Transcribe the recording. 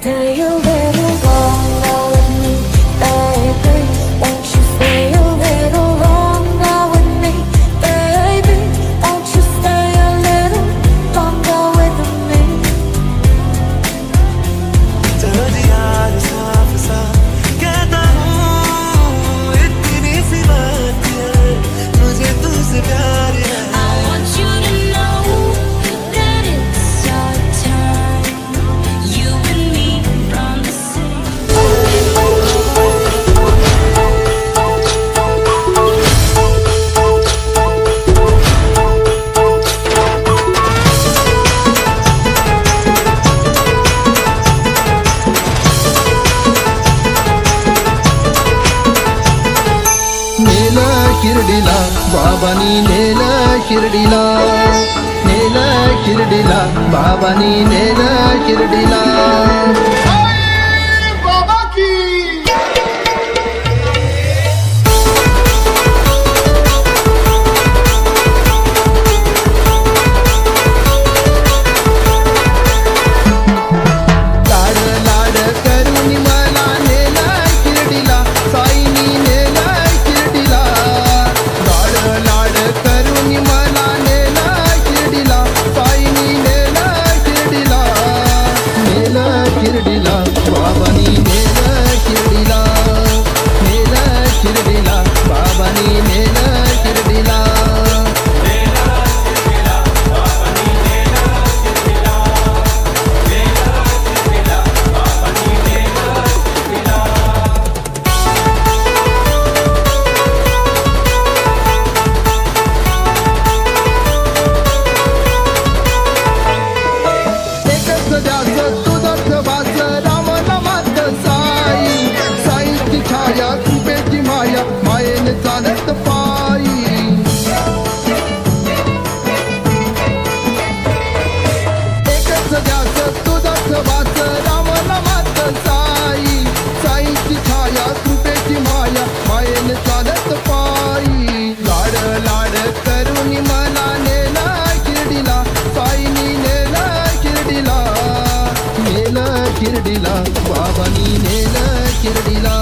Stay a little longer with me, baby. Won't you stay a little longer with me, baby? Won't you stay a little longer with me? चलो जी यार साफ साफ कहता हूँ, इतनी सी बात है, मुझे तुझसे प्यार है। I want you to know that it's our time, you and me from the same. नेला शिर्डीला बाबानी नेला शिर्डीला, नेला शिर्डीला बाबानी नेला शिर्डीला। लाड लाड करून मला नेला शिर्डीला, साईनी नेला शिर्डीला। लाड लाड करून मला नेला शिर्डीला, साईनी नेला शिर्डीला। नेला शिर्डीला बाबानी नेला शिर्डीला, नेला शिर्डीला बाबानी नेला शिर्डीला। एकच ध्यास तुझंच वास, राम नामात साई, साईची छाया कृपेची माया, मायेने चालत पायी। एकच ध्यास तुझंच वास, राम नामात साई, साईची छाया कृपेची माया, मायेने चालत पायी। लाड लाड करून मला नेला शिर्डीला, साईनी नेला शिर्डीला, नेला शिर्डीला बाबानी नेला शिर्डीला।